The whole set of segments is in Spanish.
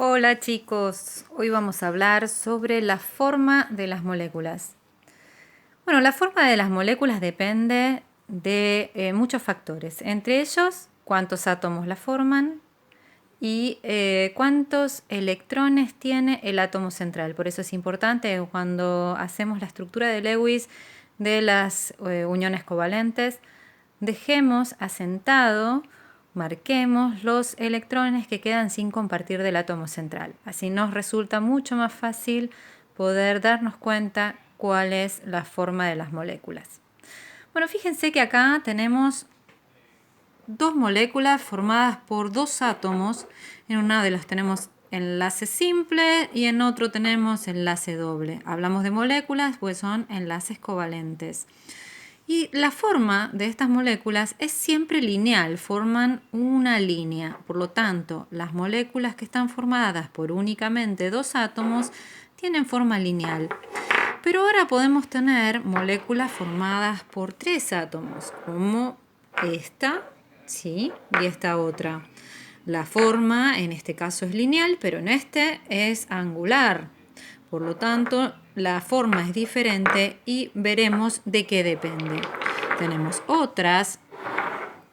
Hola chicos, hoy vamos a hablar sobre la forma de las moléculas. Bueno, la forma de las moléculas depende de muchos factores, entre ellos cuántos átomos la forman y cuántos electrones tiene el átomo central. Por eso es importante cuando hacemos la estructura de Lewis de las uniones covalentes, dejemos asentado, marquemos los electrones que quedan sin compartir del átomo central. Así nos resulta mucho más fácil poder darnos cuenta cuál es la forma de las moléculas. Bueno, fíjense que acá tenemos dos moléculas formadas por dos átomos. En una de las tenemos enlace simple y en otro tenemos enlace doble. Hablamos de moléculas, pues son enlaces covalentes. Y la forma de estas moléculas es siempre lineal, forman una línea. Por lo tanto, las moléculas que están formadas por únicamente dos átomos tienen forma lineal. Pero ahora podemos tener moléculas formadas por tres átomos, como esta, ¿sí? Y esta otra. La forma en este caso es lineal, pero en este es angular. Por lo tanto, la forma es diferente y veremos de qué depende. Tenemos otras,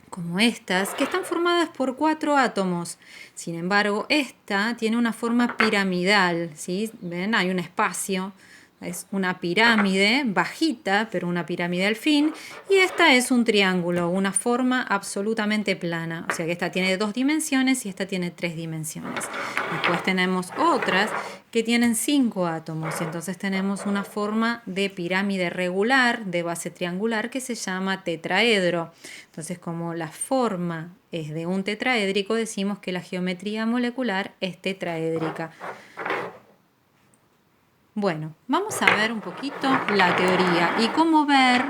como estas, que están formadas por cuatro átomos. Sin embargo, esta tiene una forma piramidal, ¿sí? ¿Ven? Hay un espacio. Es una pirámide bajita, pero una pirámide al fin. Y esta es un triángulo, una forma absolutamente plana. O sea que esta tiene dos dimensiones y esta tiene tres dimensiones. Después tenemos otras que tienen cinco átomos. Y entonces tenemos una forma de pirámide regular, de base triangular, que se llama tetraedro. Entonces, como la forma es de un tetraédrico, decimos que la geometría molecular es tetraédrica. Bueno, vamos a ver un poquito la teoría y cómo ver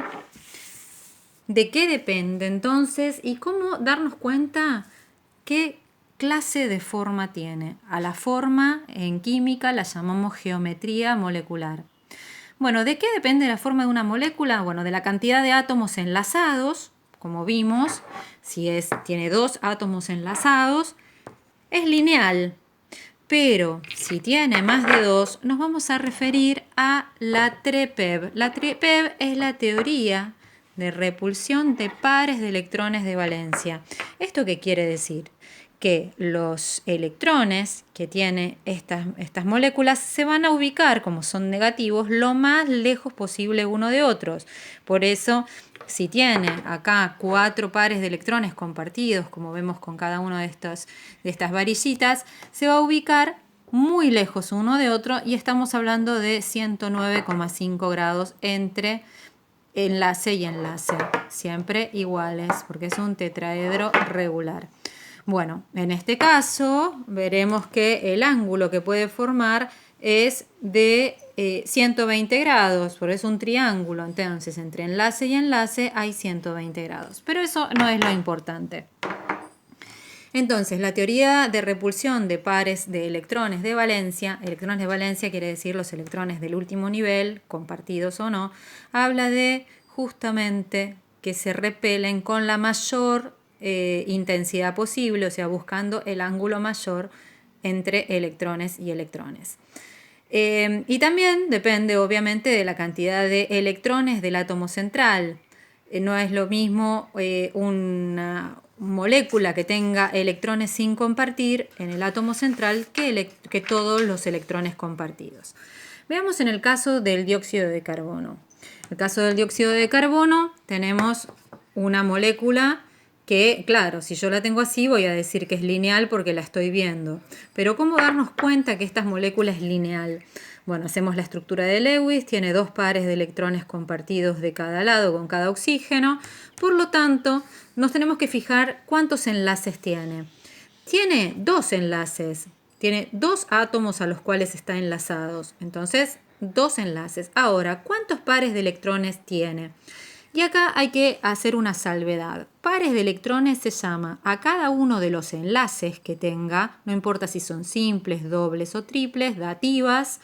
de qué depende entonces y cómo darnos cuenta qué clase de forma tiene. A la forma en química la llamamos geometría molecular. Bueno, ¿de qué depende la forma de una molécula? Bueno, de la cantidad de átomos enlazados, como vimos, si tiene dos átomos enlazados, es lineal. Pero si tiene más de dos, nos vamos a referir a la TREPEB. La TREPEB es la teoría de repulsión de pares de electrones de valencia. ¿Esto qué quiere decir? Que los electrones que tienen estas moléculas se van a ubicar, como son negativos, lo más lejos posible uno de otros. Por eso, si tiene acá cuatro pares de electrones compartidos, como vemos con cada una de estas varillitas, se va a ubicar muy lejos uno de otro y estamos hablando de 109,5 grados entre enlace y enlace, siempre iguales, porque es un tetraedro regular. Bueno, en este caso veremos que el ángulo que puede formar es de 120 grados, porque es un triángulo, entonces entre enlace y enlace hay 120 grados, pero eso no es lo importante. Entonces, la teoría de repulsión de pares de electrones de valencia quiere decir los electrones del último nivel, compartidos o no, habla de justamente que se repelen con la mayor intensidad posible, o sea, buscando el ángulo mayor entre electrones y electrones. Y también depende, obviamente, de la cantidad de electrones del átomo central. No es lo mismo una molécula que tenga electrones sin compartir en el átomo central que todos los electrones compartidos. Veamos en el caso del dióxido de carbono. En el caso del dióxido de carbono tenemos una molécula que, claro, si yo la tengo así voy a decir que es lineal porque la estoy viendo. Pero ¿cómo darnos cuenta que esta molécula es lineal? Bueno, hacemos la estructura de Lewis, tiene dos pares de electrones compartidos de cada lado con cada oxígeno. Por lo tanto, nos tenemos que fijar cuántos enlaces tiene. Tiene dos enlaces, tiene dos átomos a los cuales está enlazados. Entonces, dos enlaces. Ahora, ¿cuántos pares de electrones tiene? Y acá hay que hacer una salvedad. Pares de electrones se llama a cada uno de los enlaces que tenga, no importa si son simples, dobles o triples, dativas,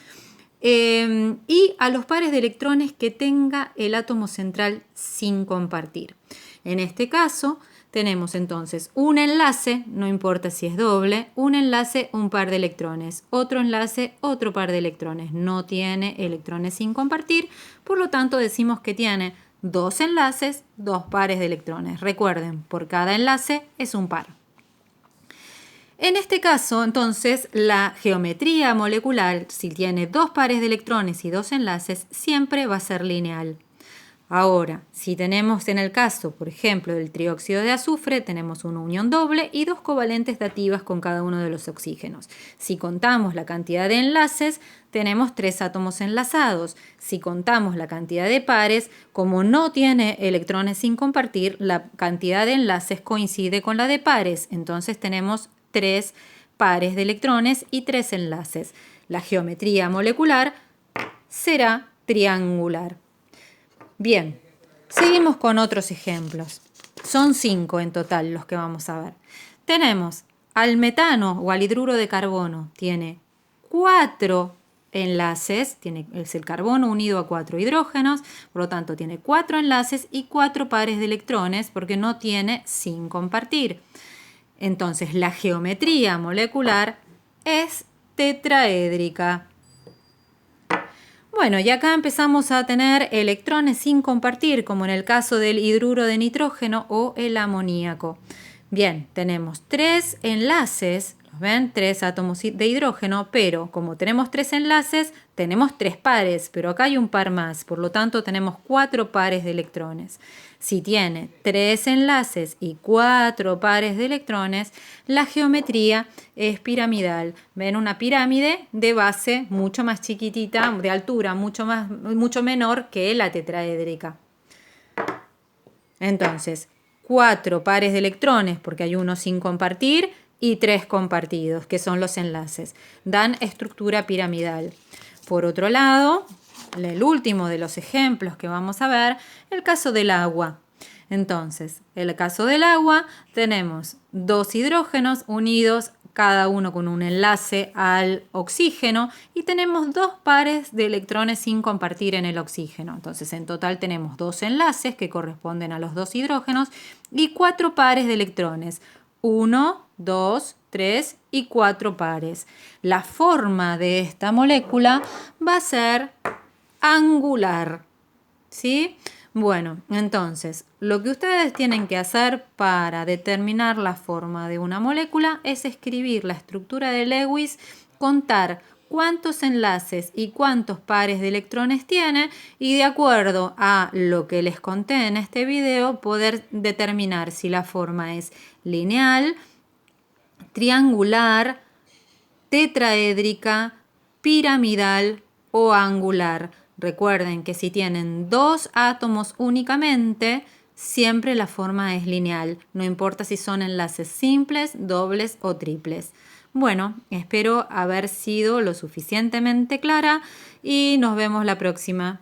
y a los pares de electrones que tenga el átomo central sin compartir. En este caso tenemos entonces un enlace, no importa si es doble, un enlace, un par de electrones, otro enlace, otro par de electrones. No tiene electrones sin compartir, por lo tanto decimos que tiene dos enlaces, dos pares de electrones. Recuerden, por cada enlace es un par. En este caso, entonces, la geometría molecular, si tiene dos pares de electrones y dos enlaces, siempre va a ser lineal. Ahora, si tenemos en el caso, por ejemplo, del trióxido de azufre, tenemos una unión doble y dos covalentes dativas con cada uno de los oxígenos. Si contamos la cantidad de enlaces, tenemos 3 átomos enlazados. Si contamos la cantidad de pares, como no tiene electrones sin compartir, la cantidad de enlaces coincide con la de pares. Entonces tenemos 3 pares de electrones y 3 enlaces. La geometría molecular será triangular. Bien, seguimos con otros ejemplos. Son 5 en total los que vamos a ver. Tenemos al metano o al hidruro de carbono. Tiene 4 enlaces, es el carbono unido a 4 hidrógenos, por lo tanto tiene 4 enlaces y 4 pares de electrones porque no tiene sin compartir. Entonces la geometría molecular es tetraédrica. Bueno, y acá empezamos a tener electrones sin compartir, como en el caso del hidruro de nitrógeno o el amoníaco. Bien, tenemos 3 enlaces, ¿los ven? 3 átomos de hidrógeno, pero como tenemos 3 enlaces, tenemos 3 pares, pero acá hay un par más, por lo tanto tenemos 4 pares de electrones. Si tiene 3 enlaces y 4 pares de electrones, la geometría es piramidal. Ven una pirámide de base mucho más chiquitita, de altura mucho menor que la tetraédrica. Entonces, 4 pares de electrones, porque hay uno sin compartir, y 3 compartidos, que son los enlaces. Dan estructura piramidal. Por otro lado, el último de los ejemplos que vamos a ver, el caso del agua. Entonces, en el caso del agua tenemos 2 hidrógenos unidos, cada uno con un enlace al oxígeno, y tenemos 2 pares de electrones sin compartir en el oxígeno. Entonces, en total tenemos 2 enlaces que corresponden a los 2 hidrógenos y 4 pares de electrones. 1, 2, 3 y 4 pares. La forma de esta molécula va a ser angular, ¿sí? Bueno, entonces, lo que ustedes tienen que hacer para determinar la forma de una molécula es escribir la estructura de Lewis, contar cuántos enlaces y cuántos pares de electrones tiene y de acuerdo a lo que les conté en este video poder determinar si la forma es lineal, triangular, tetraédrica, piramidal o angular. Recuerden que si tienen 2 átomos únicamente, siempre la forma es lineal. No importa si son enlaces simples, dobles o triples. Bueno, espero haber sido lo suficientemente clara y nos vemos la próxima.